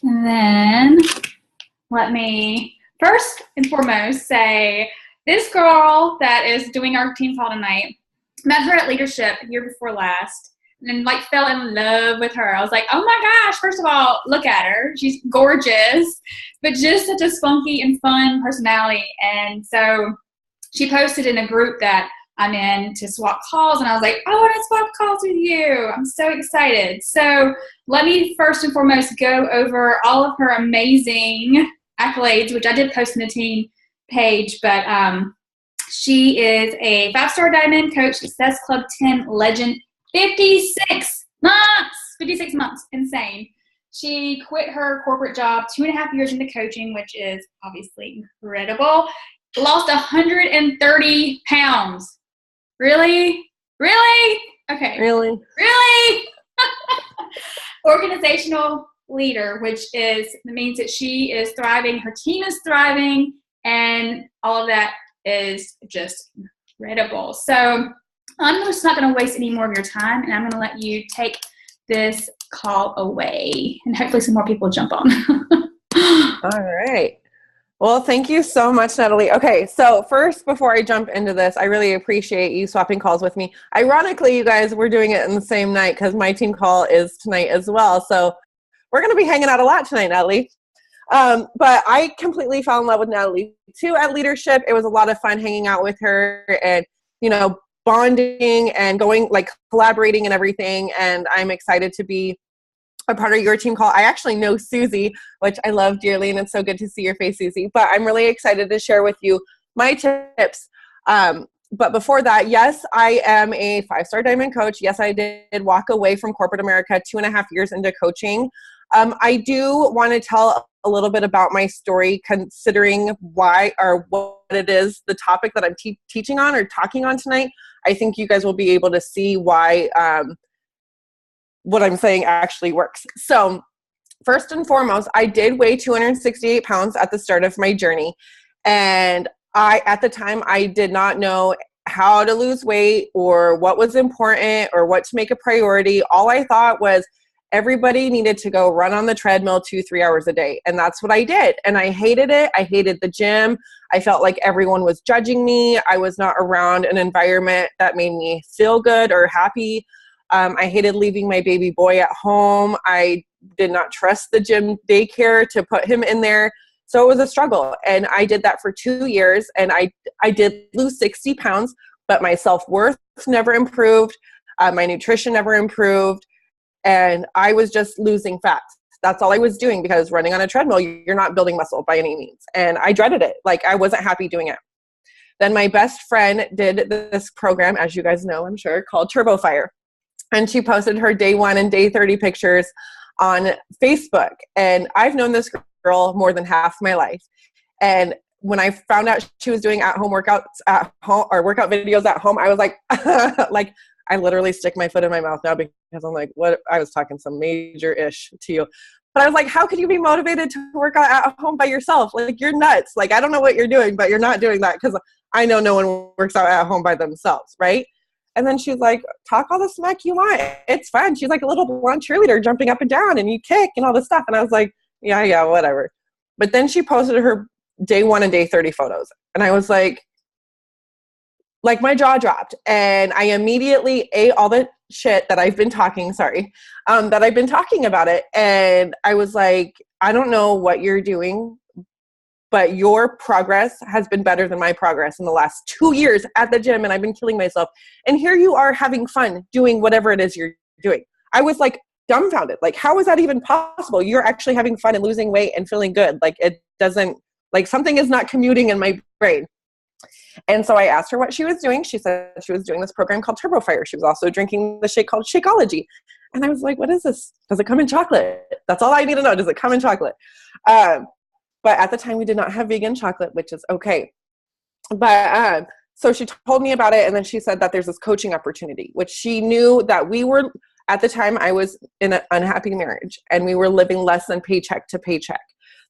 And then let me first and foremost say this girl that is doing our team call tonight, met her at leadership year before last and like fell in love with her. I was like, oh my gosh, first of all, look at her. She's gorgeous, but just such a spunky and fun personality. And so she posted in a group that I'm in to swap calls, and I was like, I want to swap calls with you. I'm so excited. So let me first and foremost go over all of her amazing accolades, which I did post in the team page, but she is a 5-star diamond coach, Success Club 10 legend, 56 months, 56 months, insane. She quit her corporate job 2.5 years into coaching, which is obviously incredible. Lost 130 pounds. Really? Really? Okay. Really? Really? Organizational leader, which means that she is thriving, her team is thriving, and all of that is just incredible. So I'm just not going to waste any more of your time, and I'm going to let you take this call away, and hopefully some more people jump on. All right. Well, thank you so much, Natalie. Okay, so first, before I jump into this, I really appreciate you swapping calls with me. Ironically, you guys, we're doing it in the same night because my team call is tonight as well. So we're going to be hanging out a lot tonight, Natalie. But I completely fell in love with Natalie too at leadership. It was a lot of fun hanging out with her and, bonding and going, like, collaborating and everything. And I'm excited to be a part of your team call. I actually know Susie, which I love dearly, and it's so good to see your face, Susie. But I'm really excited to share with you my tips. But before that, yes, I am a 5-star diamond coach. Yes, I did walk away from corporate America 2.5 years into coaching. I do want to tell a little bit about my story, considering why or what it is, the topic that I'm teaching on or talking on tonight. I think you guys will be able to see why what I'm saying actually works. So first and foremost, I did weigh 268 pounds at the start of my journey. And at the time, I did not know how to lose weight or what was important or what to make a priority. All I thought was everybody needed to go run on the treadmill 2-3 hours a day. And that's what I did. And I hated it. I hated the gym. I felt like everyone was judging me. I was not around an environment that made me feel good or happy. I hated leaving my baby boy at home. I did not trust the gym daycare to put him in there. So it was a struggle. And I did that for 2 years. And I did lose 60 pounds, but my self-worth never improved. My nutrition never improved. And I was just losing fat. That's all I was doing, because running on a treadmill, you're not building muscle by any means. And I dreaded it. Like, I wasn't happy doing it. Then my best friend did this program, as you guys know, I'm sure, called Turbo Fire. And she posted her day 1 and day 30 pictures on Facebook. And I've known this girl more than half my life. And when I found out she was doing at-home workouts at home, or workout videos at home, I was like, like, I literally stick my foot in my mouth now, because I'm like, what? I was talking some major ish to you. But I was like, how could you be motivated to work out at home by yourself? Like, you're nuts. Like, I don't know what you're doing, but you're not doing that, because I know no one works out at home by themselves, right? And then she's like, talk all the smack you want. It's fun. She's like a little blonde cheerleader jumping up and down, and you kick and all this stuff. And I was like, yeah, whatever. But then she posted her day 1 and day 30 photos. And I was like my jaw dropped. And I immediately ate all the shit that I've been talking, that I've been talking about it. And I was like, I don't know what you're doing, but your progress has been better than my progress in the last 2 years at the gym, and I've been killing myself. And here you are having fun doing whatever it is you're doing. I was like dumbfounded. Like, how is that even possible? You're actually having fun and losing weight and feeling good. Like, it doesn't, like, something is not commuting in my brain. And so I asked her what she was doing. She said she was doing this program called Turbo Fire. She was also drinking the shake called Shakeology. And I was like, what is this? Does it come in chocolate? That's all I need to know. Does it come in chocolate? But at the time, we did not have vegan chocolate, which is okay. But so she told me about it, and then she said that there's this coaching opportunity, which she knew that we were, at the time, I was in an unhappy marriage, and we were living less than paycheck to paycheck.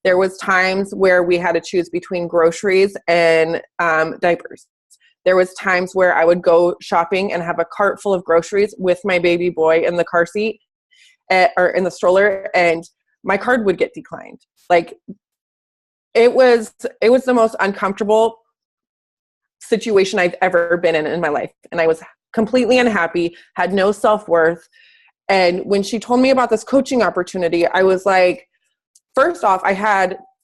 There was times where we had to choose between groceries and diapers. There was times where I would go shopping and have a cart full of groceries with my baby boy in the car seat or in the stroller, and my card would get declined. Like it was the most uncomfortable situation I've ever been in my life. And I was completely unhappy, had no self-worth. And when she told me about this coaching opportunity, I was like, first off,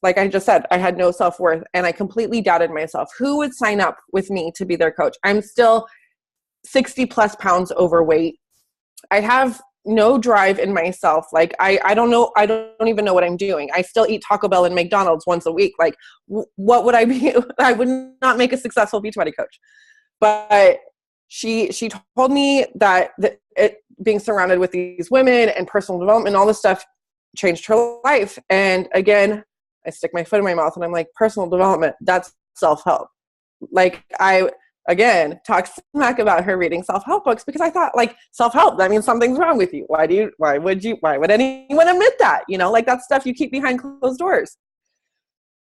like I just said, I had no self-worth and I completely doubted myself. Who would sign up with me to be their coach? I'm still 60 plus pounds overweight. I have no drive in myself. Like I don't know. I don't even know what I'm doing. I still eat Taco Bell and McDonald's once a week. Like what would I be? I would not make a successful Beachbody coach. But she told me that being surrounded with these women and personal development and all this stuff changed her life. And again, I stick my foot in my mouth and I'm like, personal development, that's self-help. Like I, again, talk smack about her reading self-help books because I thought like self-help, that means something's wrong with you. Why would anyone admit that? You know, like that stuff you keep behind closed doors.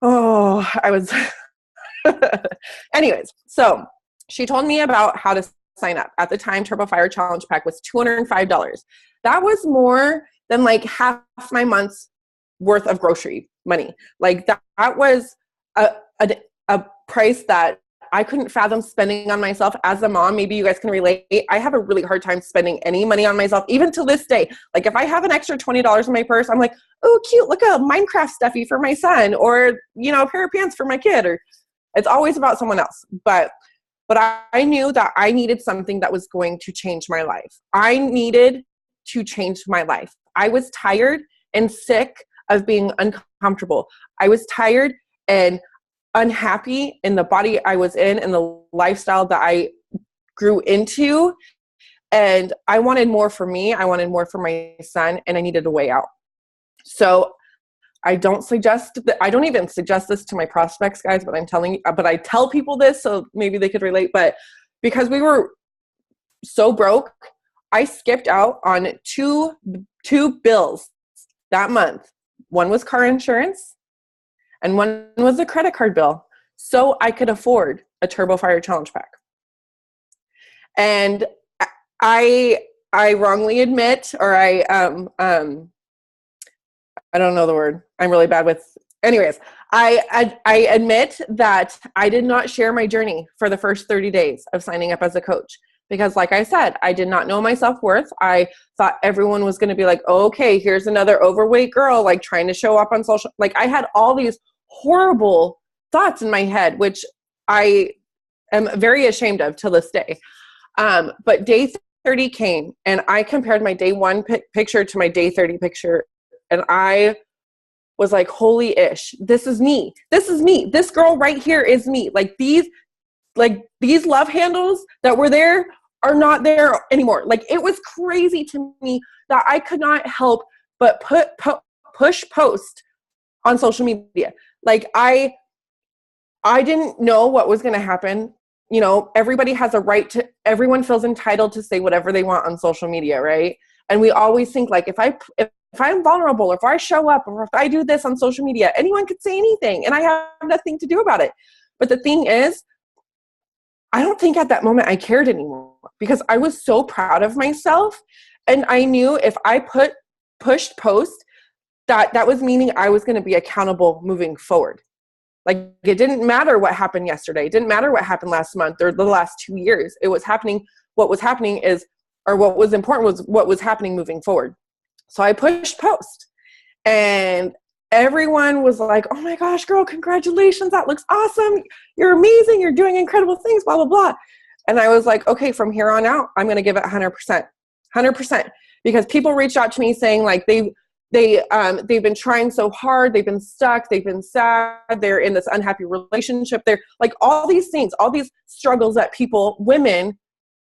Oh, I was, anyways. So she told me about how to sign up. At the time, Turbo Fire Challenge Pack was $205. That was more than like half my month's worth of grocery money. Like that was a price that I couldn't fathom spending on myself as a mom. Maybe you guys can relate. I have a really hard time spending any money on myself, even to this day. Like if I have an extra $20 in my purse, I'm like, oh, cute, look at a Minecraft stuffy for my son, or, you know, a pair of pants for my kid, or it's always about someone else. But I knew that I needed something that was going to change my life. I needed to change my life. I was tired and sick of being uncomfortable. I was tired and unhappy in the body I was in and the lifestyle that I grew into. And I wanted more for me. I wanted more for my son, and I needed a way out. So I don't even suggest this to my prospects, guys, but I tell people this so maybe they could relate. But because we were so broke, I skipped out on two bills that month. One was car insurance and one was a credit card bill, so I could afford a Turbo Fire Challenge Pack. And I wrongly admit, or I don't know the word. I'm really bad with, anyways, I admit that I did not share my journey for the first 30 days of signing up as a coach. Because like I said, I did not know my self-worth. I thought everyone was going to be like, oh, okay, here's another overweight girl, like trying to show up on social. Like I had all these horrible thoughts in my head, which I am very ashamed of to this day. But day 30 came and I compared my day 1 picture to my day 30 picture. And I was like, holy ish, this is me. This is me. This girl right here is me. Like these love handles that were there are not there anymore. Like it was crazy to me that I could not help but push post on social media. Like I didn't know what was going to happen. You know, everybody has a right to, everyone feels entitled to say whatever they want on social media, right? And we always think like, if I'm vulnerable, or if I show up, or if I do this on social media, anyone could say anything and I have nothing to do about it. But the thing is, I don't think at that moment I cared anymore because I was so proud of myself. And I knew if I pushed post, that was meaning I was going to be accountable moving forward. Like it didn't matter what happened yesterday. It didn't matter what happened last month or the last 2 years. What was happening what was important was what was happening moving forward. So I pushed post and everyone was like, oh my gosh, girl, congratulations. That looks awesome. You're amazing. You're doing incredible things, blah, blah, blah. And I was like, okay, from here on out, I'm going to give it 100%, because people reached out to me saying like, they've been trying so hard. They've been stuck. They've been sad. They're in this unhappy relationship. They're like all these things, all these struggles that women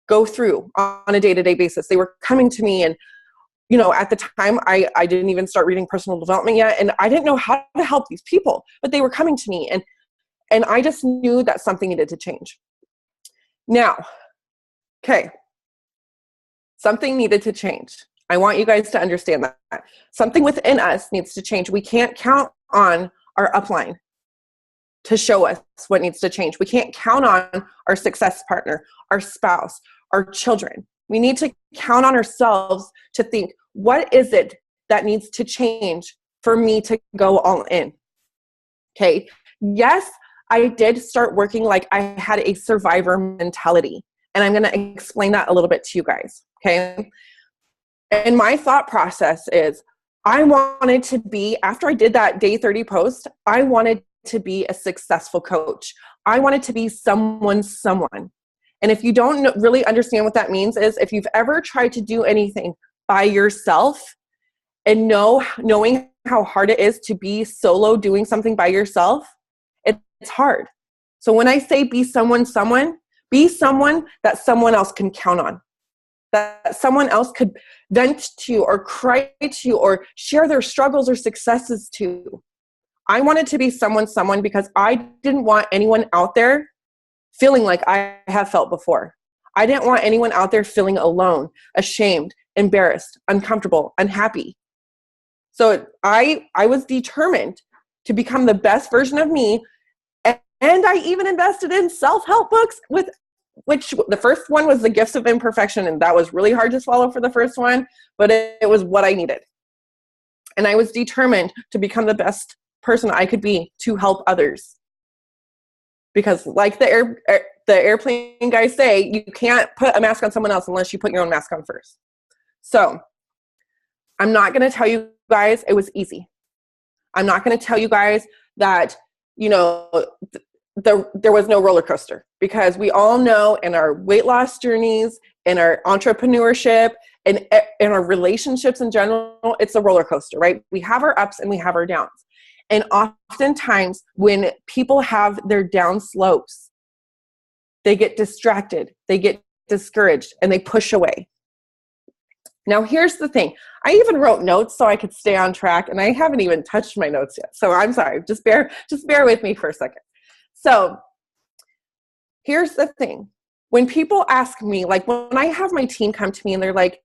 go through on a day-to-day basis. They were coming to me, and you know, at the time, I didn't even start reading personal development yet, and I didn't know how to help these people, but they were coming to me, and I just knew that something needed to change. Now, okay, something needed to change. I want you guys to understand that. Something within us needs to change. We can't count on our upline to show us what needs to change. We can't count on our success partner, our spouse, our children. We need to count on ourselves to think, what is it that needs to change for me to go all in. Okay. Yes, I did start working like I had a survivor mentality. And I'm going to explain that a little bit to you guys. Okay. And my thought process is I wanted to be, after I did that day 30 post, I wanted to be a successful coach. I wanted to be someone. And if you don't really understand what that means is if you've ever tried to do anything by yourself and knowing how hard it is to be solo doing something by yourself, it's hard. So when I say be someone, be someone that someone else can count on, that someone else could vent to or cry to or share their struggles or successes to. I wanted to be someone because I didn't want anyone out there feeling like I have felt before. I didn't want anyone out there feeling alone, ashamed, embarrassed, uncomfortable, unhappy. So I was determined to become the best version of me. And I even invested in self-help books, which the first one was The Gifts of Imperfection, and that was really hard to swallow for the first one, but it was what I needed. And I was determined to become the best person I could be to help others. Because like the airplane guys say, you can't put a mask on someone else unless you put your own mask on first. So I'm not going to tell you guys it was easy. I'm not going to tell you guys that, there was no roller coaster, because we all know in our weight loss journeys, in our entrepreneurship, and in our relationships in general, it's a roller coaster, right? We have our ups and we have our downs. And oftentimes when people have their down slopes, they get distracted, they get discouraged, and they push away. Now, here's the thing. I even wrote notes so I could stay on track, and I haven't even touched my notes yet. So I'm sorry. Just bear with me for a second. So here's the thing. When people ask me, like when I have my team come to me and they're like,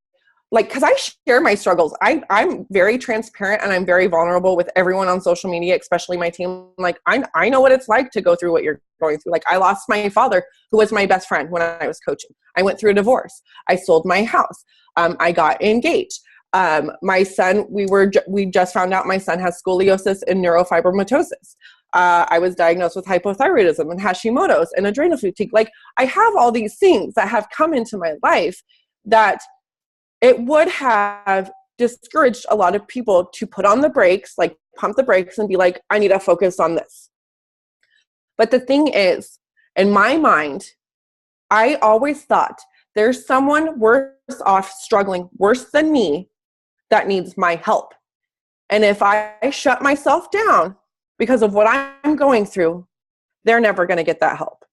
because I share my struggles. I'm very transparent and I'm very vulnerable with everyone on social media, especially my team. Like I know what it's like to go through what you're going through. Like I lost my father, who was my best friend when I was coaching. I went through a divorce. I sold my house. I got engaged. My son, we just found out my son has scoliosis and neurofibromatosis. I was diagnosed with hypothyroidism and Hashimoto's and adrenal fatigue. Like I have all these things that have come into my life that it would have discouraged a lot of people to put on the brakes, like pump the brakes and be like, I need to focus on this. But the thing is, in my mind, I always thought there's someone worse off, struggling worse than me, that needs my help. And if I shut myself down because of what I'm going through, they're never going to get that help.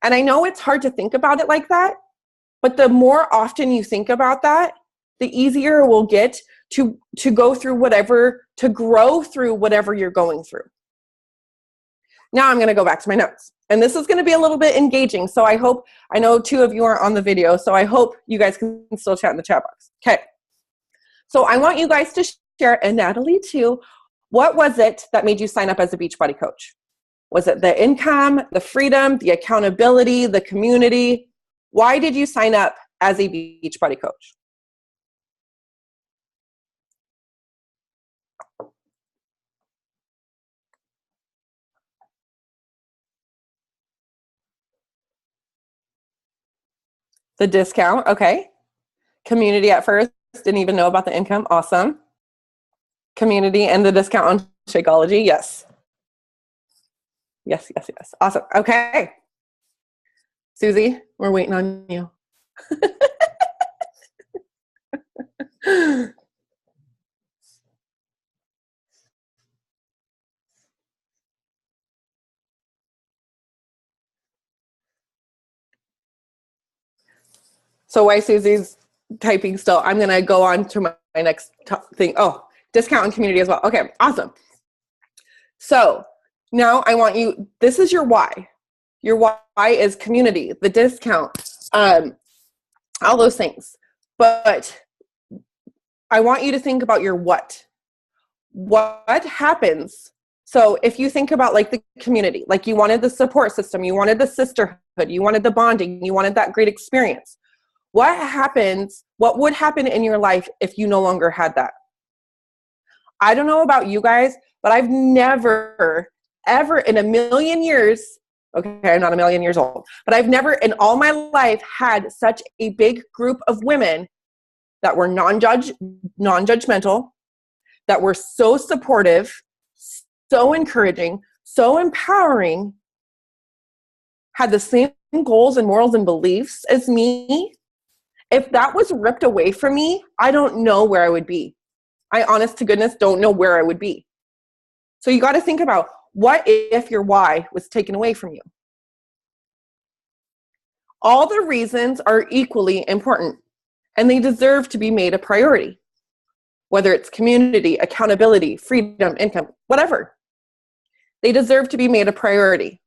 And I know it's hard to think about it like that, but the more often you think about that, the easier it will get to go through whatever, to grow through whatever you're going through. Now I'm going to go back to my notes. And this is going to be a little bit engaging. So I know 2 of you are on the video, so I hope you guys can still chat in the chat box. Okay. So I want you guys to share, and Natalie too, what was it that made you sign up as a Beachbody coach? Was it the income, the freedom, the accountability, the community? Why did you sign up as a Beachbody coach? The discount, okay. Community at first, didn't even know about the income, awesome. Community and the discount on Shakeology, yes. Yes, awesome, okay. Susie, we're waiting on you. So while Susie's typing still, I'm going to go on to my next thing. Oh, discount and community as well. Okay, awesome. So now I want you, this is your why. Your why is community, the discount, all those things. But I want you to think about your what. What happens? So if you think about like the community, like you wanted the support system, you wanted the sisterhood, you wanted the bonding, you wanted that great experience. What would happen in your life if you no longer had that? I don't know about you guys, but I've never, ever in a million years, okay, I'm not a million years old, but I've never in all my life had such a big group of women that were non-judgmental, that were so supportive, so encouraging, so empowering, had the same goals and morals and beliefs as me. If that was ripped away from me, I don't know where I would be. I honest to goodness don't know where I would be. So you got to think about, what if your why was taken away from you? All the reasons are equally important, and they deserve to be made a priority. Whether it's community, accountability, freedom, income, whatever. They deserve to be made a priority.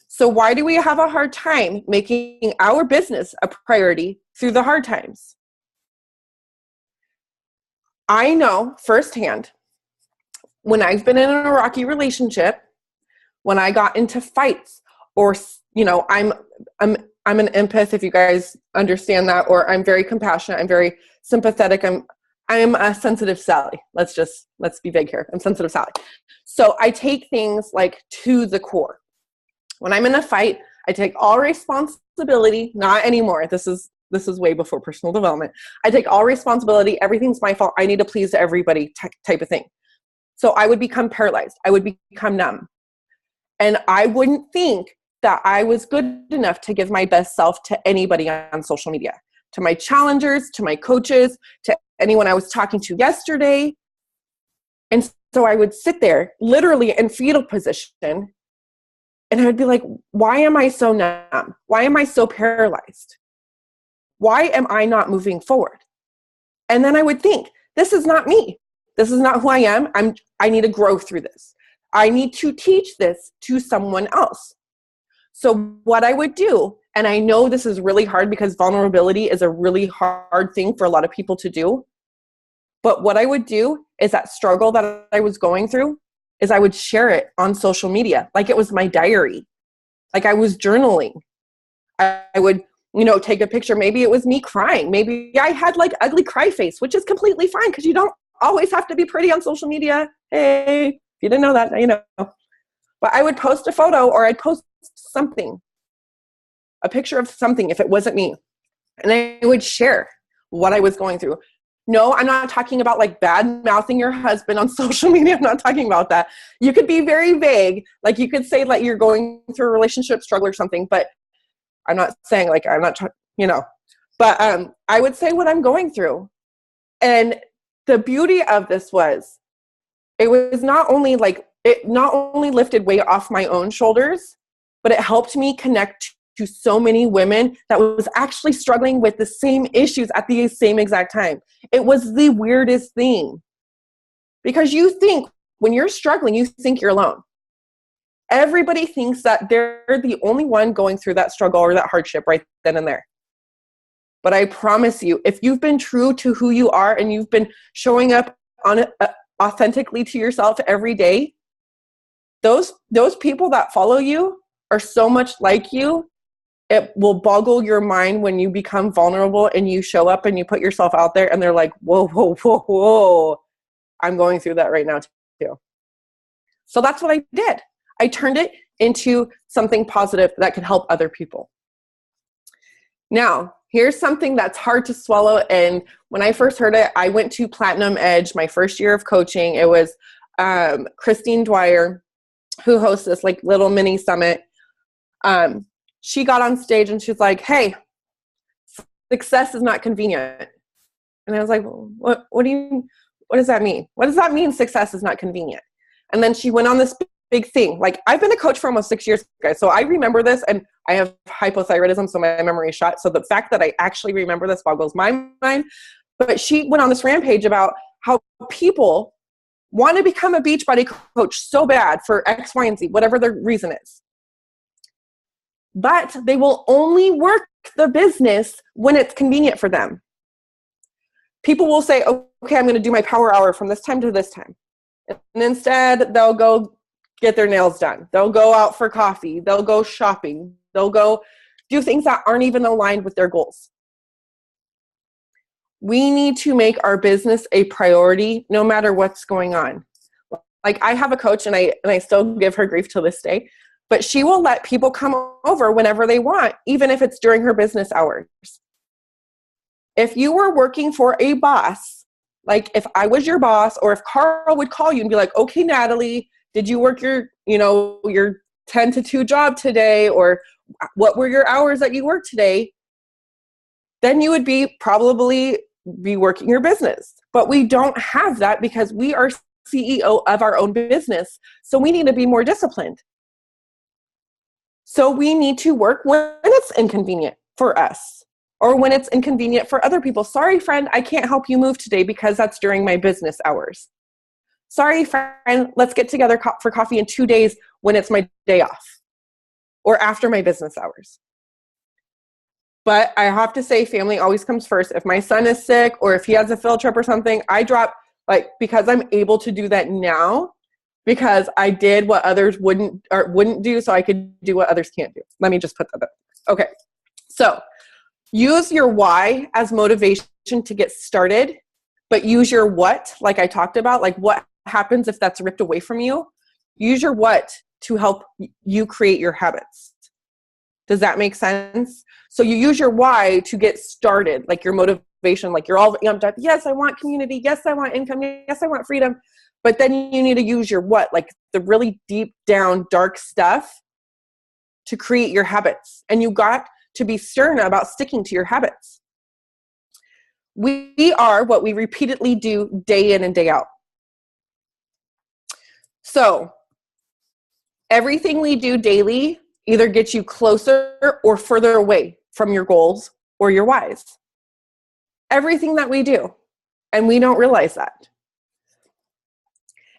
So why do we have a hard time making our business a priority through the hard times? I know firsthand, when I've been in a rocky relationship, when I got into fights, or, you know, I'm an empath, if you guys understand that, or I'm very compassionate, I'm very sympathetic, I'm a sensitive Sally. Let's be vague here. I'm sensitive Sally. So I take things like to the core. When I'm in a fight, I take all responsibility, not anymore. This is way before personal development. I take all responsibility. Everything's my fault. I need to please everybody type of thing. So I would become paralyzed. I would become numb. And I wouldn't think that I was good enough to give my best self to anybody on social media, to my challengers, to my coaches, to anyone I was talking to yesterday. And so I would sit there literally in fetal position, and I would be like, why am I so numb? Why am I so paralyzed? Why am I not moving forward? And then I would think, this is not me. This is not who I am. I need to grow through this. I need to teach this to someone else. So what I would do, and I know this is really hard because vulnerability is a really hard thing for a lot of people to do, but what I would do is that struggle that I was going through is I would share it on social media like it was my diary, like I was journaling. I would, you know, take a picture. Maybe it was me crying. Maybe I had like ugly cry face, which is completely fine because you don't always have to be pretty on social media. Hey, if you didn't know that, now you know. But I would post a photo, or I'd post something, a picture of something if it wasn't me. And I would share what I was going through. No, I'm not talking about like bad mouthing your husband on social media. I'm not talking about that. You could be very vague. Like you could say like you're going through a relationship struggle or something, but I'm not saying like, I'm not, you know, but I would say what I'm going through. And the beauty of this was, it was not only like, it not only lifted weight off my own shoulders, but it helped me connect to so many women that was actually struggling with the same issues at the same exact time. It was the weirdest thing. Because you think, when you're struggling, you think you're alone. Everybody thinks that they're the only one going through that struggle or that hardship right then and there. But I promise you, if you've been true to who you are and you've been showing up on authentically to yourself every day, those people that follow you are so much like you. It will boggle your mind when you become vulnerable and you show up and you put yourself out there and they're like, whoa, whoa, whoa, whoa. I'm going through that right now too. So that's what I did. I turned it into something positive that could help other people. Now, here's something that's hard to swallow. And when I first heard it, I went to Platinum Edge my first year of coaching. It was Christine Dwyer, who hosts this like little mini summit. She got on stage and she's like, hey, success is not convenient. And I was like, what does that mean? What does that mean, success is not convenient? And then she went on this big thing. Like, I've been a coach for almost 6 years, guys. So I remember this, and I have hypothyroidism, so my memory is shot. So the fact that I actually remember this boggles my mind. But she went on this rampage about how people want to become a Beachbody coach so bad for X, Y, and Z, whatever the reason is. But they will only work the business when it's convenient for them. People will say, okay, I'm going to do my power hour from this time to this time. And instead, they'll go get their nails done. They'll go out for coffee. They'll go shopping. They'll go do things that aren't even aligned with their goals. we need to make our business a priority no matter what's going on. Like I have a coach and I still give her grief to this day, but she will let people come over whenever they want, even if it's during her business hours. If you were working for a boss, like if I was your boss, or if Carl would call you and be like, okay, Natalie, did you work your 10 to 2 job today? Or what were your hours that you worked today? Then you would probably be working your business. But we don't have that because we are CEO of our own business. So we need to be more disciplined. So we need to work when it's inconvenient for us or when it's inconvenient for other people. Sorry, friend, I can't help you move today because that's during my business hours. Sorry, friend, let's get together for coffee in 2 days when it's my day off or after my business hours. But I have to say, family always comes first. If my son is sick or if he has a field trip or something, I drop, because I'm able to do that now because I did what others wouldn't do, so I could do what others can't do. Let me just put that up. Okay. So use your why as motivation to get started, but use your what, like I talked about, like what happens if that's ripped away from you. Use your what to help you create your habits. Does that make sense? So you use your why to get started, like your motivation, like you're all amped up. Yes, I want community. Yes, I want income. Yes, I want freedom. But then you need to use your what, like the really deep down dark stuff to create your habits. And you got to be stern about sticking to your habits. We are what we repeatedly do day in and day out. So everything we do daily either gets you closer or further away from your goals or your whys. Everything that we do, and we don't realize that.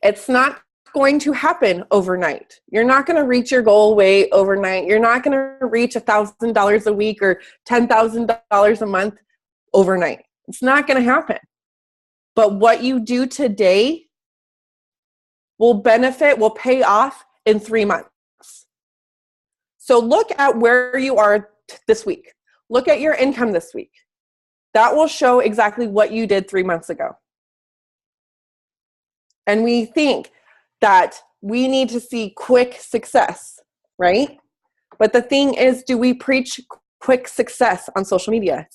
It's not going to happen overnight. You're not going to reach your goal weight overnight. You're not going to reach $1,000 a week or $10,000 a month overnight. It's not going to happen. But what you do today will pay off in 3 months. So look at where you are this week. Look at your income this week. That will show exactly what you did 3 months ago. And we think that we need to see quick success, right? But the thing is, do we preach quick success on social media?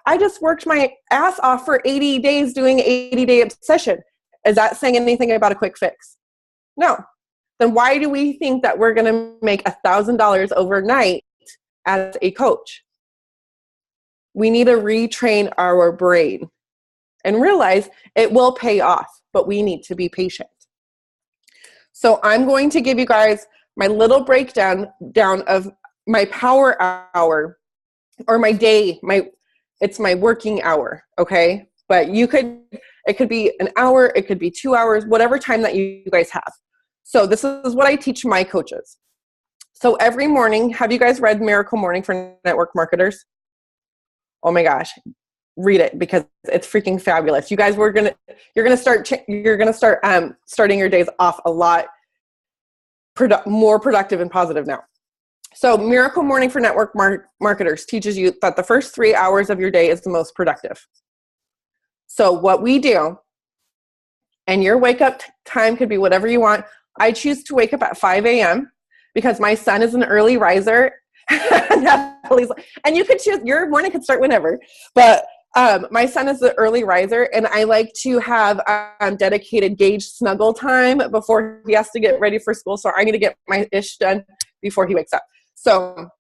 I just worked my ass off for 80 days doing 80-day obsession. Is that saying anything about a quick fix? No. Then why do we think that we're going to make $1,000 overnight as a coach? We need to retrain our brain and realize it will pay off, but we need to be patient. So I'm going to give you guys my little breakdown of my power hour or my day. It's my working hour, okay? But it could be an hour, it could be 2 hours, whatever time that you guys have. So this is what I teach my coaches. So every morning, have you guys read Miracle Morning for Network Marketers? Oh my gosh, read it because it's freaking fabulous. You guys, you're gonna start starting your days off a lot more productive and positive now. So Miracle Morning for Network Marketers teaches you that the first 3 hours of your day is the most productive. So what we do, and your wake up time could be whatever you want. I choose to wake up at 5 a.m. because my son is an early riser. And you could choose, your morning could start whenever, but my son is the early riser, and I like to have dedicated Gage snuggle time before he has to get ready for school. So I need to get my ish done before he wakes up. So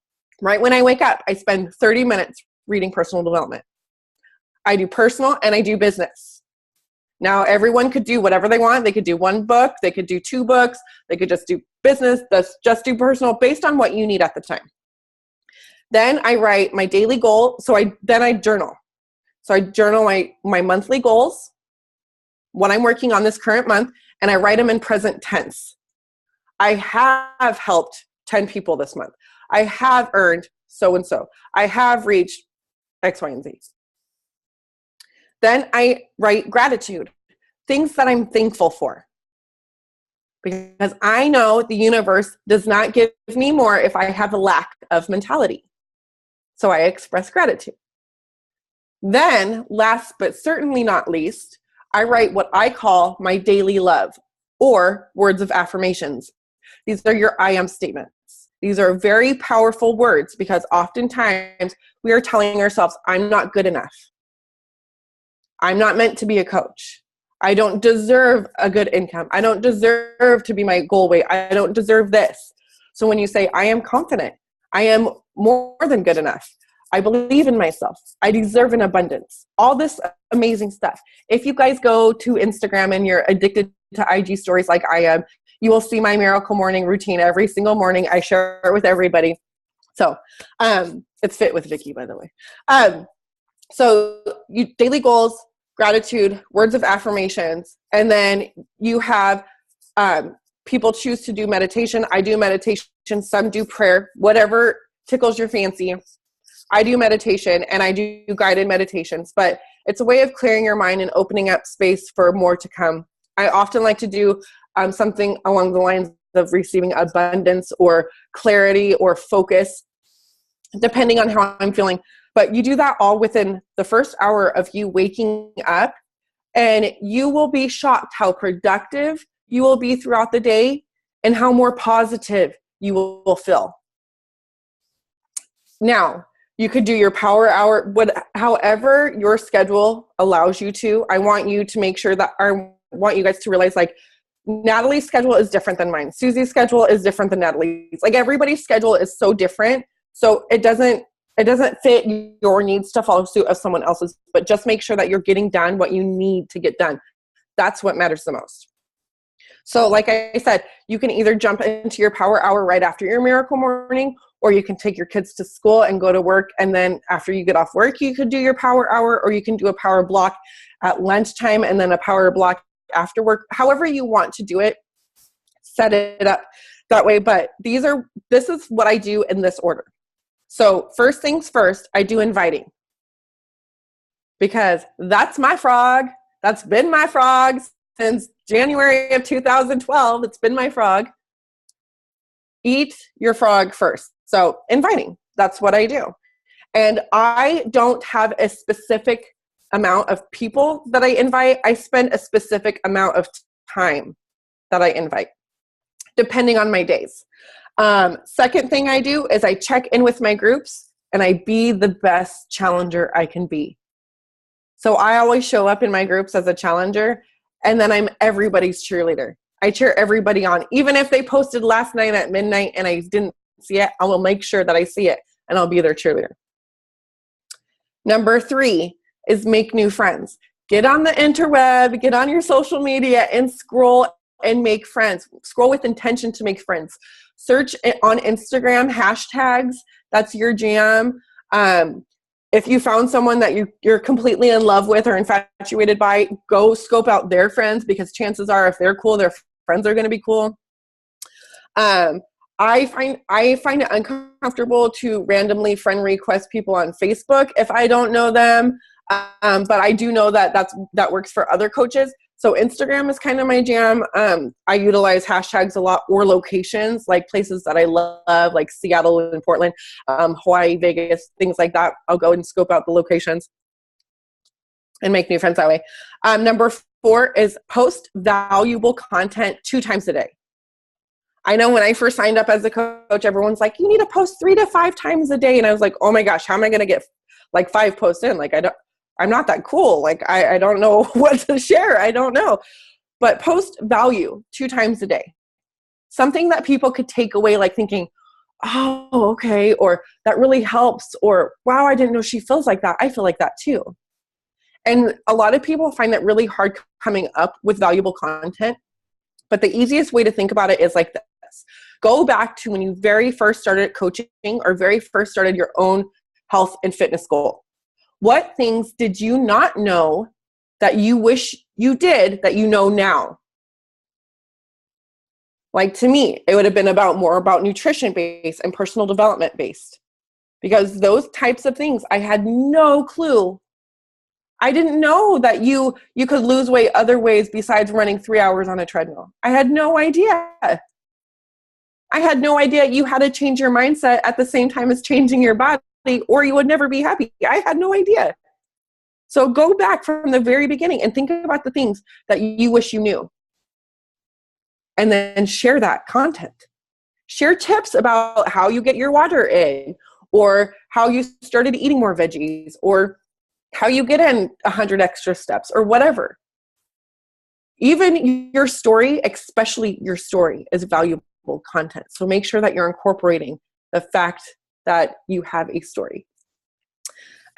right when I wake up, I spend 30 minutes reading personal development. I do personal and I do business. Now, everyone could do whatever they want. They could do 1 book. They could do 2 books. They could just do business. Just do personal based on what you need at the time. Then I write my daily goal. So I journal. So I journal my monthly goals, what I'm working on this current month, and I write them in present tense. I have helped 10 people this month. I have earned so-and-so. I have reached X, Y, and Z. Then I write gratitude, things that I'm thankful for. Because I know the universe does not give me more if I have a lack of mentality. So I express gratitude. Then, last but certainly not least, I write what I call my daily love, or words of affirmations. These are your I am statements. These are very powerful words because oftentimes we are telling ourselves, I'm not good enough. I'm not meant to be a coach. I don't deserve a good income. I don't deserve to be my goal weight. I don't deserve this. So when you say, I am confident, I am more than good enough. I believe in myself. I deserve an abundance. All this amazing stuff. If you guys go to Instagram and you're addicted to IG stories like I am, you will see my miracle morning routine every single morning. I share it with everybody. So it's fit with Vicky, by the way. So daily goals, gratitude, words of affirmations, and then you have people choose to do meditation. I do meditation. Some do prayer, whatever tickles your fancy. I do meditation and I do guided meditations, but it's a way of clearing your mind and opening up space for more to come. I often like to do something along the lines of receiving abundance or clarity or focus, depending on how I'm feeling. But you do that all within the first hour of you waking up, and you will be shocked how productive you will be throughout the day and how more positive you will feel. Now, you could do your power hour, however your schedule allows you to. I want you to make sure that I want you guys to realize, like, Natalie's schedule is different than mine. Susie's schedule is different than Natalie's. Like, everybody's schedule is so different. So it doesn't fit your needs to follow suit of someone else's, but just make sure that you're getting done what you need to get done. That's what matters the most. So like I said, you can either jump into your power hour right after your miracle morning, or you can take your kids to school and go to work. And then after you get off work, you could do your power hour, or you can do a power block at lunchtime and then a power block after work. However you want to do it, set it up that way. But this is what I do in this order. So first things first, I do inviting, because that's my frog. That's been my frog since January of 2012. It's been my frog. Eat your frog first. So inviting, that's what I do. And I don't have a specific amount of people that I invite. I spend a specific amount of time that I invite, depending on my days. Second thing I do is I check in with my groups and I be the best challenger I can be. So I always show up in my groups as a challenger, and then I'm everybody's cheerleader. I cheer everybody on. Even if they posted last night at midnight and I didn't see it, I will make sure that I see it and I'll be their cheerleader. Number 3 is make new friends. Get on the interweb, get on your social media and scroll and make friends. Scroll with intention to make friends. Search on Instagram hashtags. That's your jam. If you found someone that you're completely in love with or infatuated by, go scope out their friends, because chances are if they're cool, their friends are going to be cool. I find it uncomfortable to randomly friend request people on Facebook if I don't know them. But I do know that works for other coaches. So Instagram is kind of my jam. I utilize hashtags a lot, or locations, like places that I love, like Seattle and Portland, Hawaii, Vegas, things like that. I'll go and scope out the locations and make new friends that way. Number 4 is post valuable content 2 times a day. I know when I first signed up as a coach, everyone's like, you need to post 3 to 5 times a day. And I was like, oh my gosh, how am I going to get like 5 posts in? Like, I'm not that cool. Like, I don't know what to share. I don't know. But post value 2 times a day. Something that people could take away, like thinking, oh, okay, or that really helps, or wow, I didn't know she feels like that. I feel like that too. And a lot of people find it really hard coming up with valuable content. But the easiest way to think about it is like this. Go back to when you very first started coaching or very first started your own health and fitness goal. What things did you not know that you wish you did that you know now? Like, to me, it would have been more about nutrition based and personal development based, because those types of things I had no clue. I didn't know that you could lose weight other ways besides running 3 hours on a treadmill. I had no idea. I had no idea you had to change your mindset at the same time as changing your body, or you would never be happy. I had no idea. So go back from the very beginning and think about the things that you wish you knew. And then share that content. Share tips about how you get your water in, or how you started eating more veggies, or how you get in 100 extra steps, or whatever. Even your story, especially your story, is valuable content. So make sure that you're incorporating the fact that you have a story.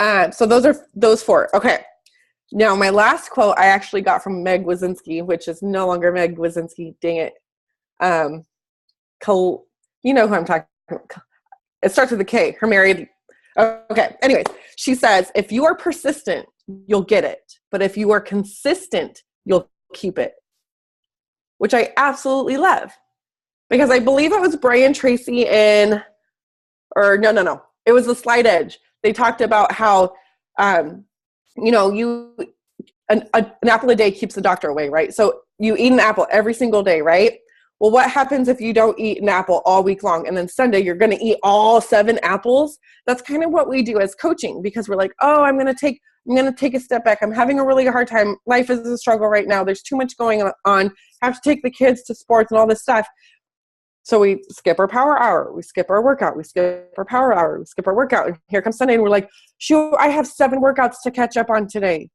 So those are those 4. Okay. Now, my last quote I actually got from Meg Wazinski, which is no longer Meg Wazinski. Dang it. You know who I'm talking about. It starts with a K. Her married. Okay. Anyways, she says, if you are persistent, you'll get it. But if you are consistent, you'll keep it. Which I absolutely love. Because I believe it was Brian Tracy no. It was The Slight Edge. They talked about how, an apple a day keeps the doctor away, right? So you eat an apple every single day, right? Well, what happens if you don't eat an apple all week long, and then Sunday you're going to eat all 7 apples? That's kind of what we do as coaching, because we're like, oh, I'm going to take a step back. I'm having a really hard time. Life is a struggle right now. There's too much going on. Have to take the kids to sports and all this stuff. So we skip our power hour. We skip our workout. We skip our power hour. We skip our workout. And here comes Sunday, and we're like, shoot, I have 7 workouts to catch up on today.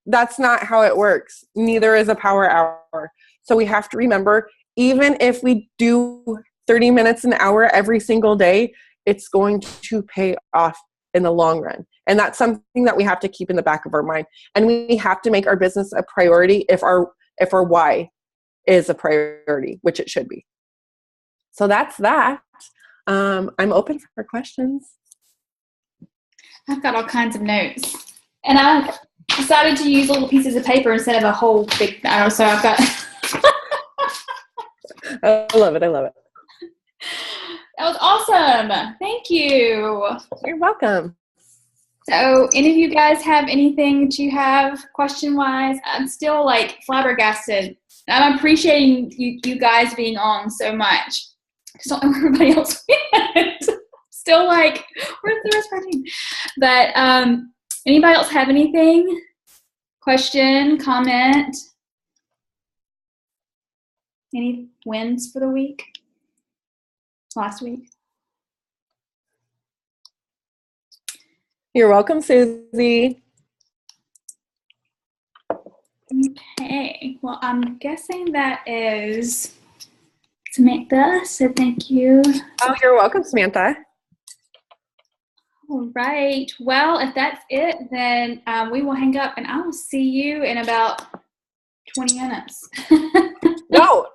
That's not how it works. Neither is a power hour. So we have to remember, even if we do 30 minutes an hour every single day, it's going to pay off in the long run. And that's something that we have to keep in the back of our mind. And we have to make our business a priority if our why is a priority, which it should be. So that's that. I'm open for questions. I've got all kinds of notes. And I decided to use little pieces of paper instead of a whole big, so I've got... I love it. That was awesome. Thank you. You're welcome. So any of you guys have anything that you have question-wise? I'm still like flabbergasted. I'm appreciating you guys being on so much. Just don't know where everybody else went. Still like, where's the rest of our team? But anybody else have anything? Question, comment? Any wins for the week? Last week? You're welcome, Susie. Okay. Well, I'm guessing that is Samantha, so thank you. Oh, you're welcome, Samantha. All right. Well, if that's it, then we will hang up, and I will see you in about 20 minutes. No,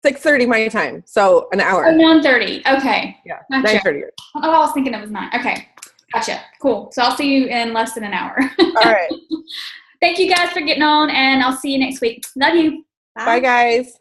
6:30 my time, so an hour. Oh, 9:30. Okay. Yeah, gotcha. 9:30. Oh, I was thinking it was 9. Okay. Gotcha. Cool. So I'll see you in less than an hour. All right. Thank you guys for getting on, and I'll see you next week. Love you. Bye guys.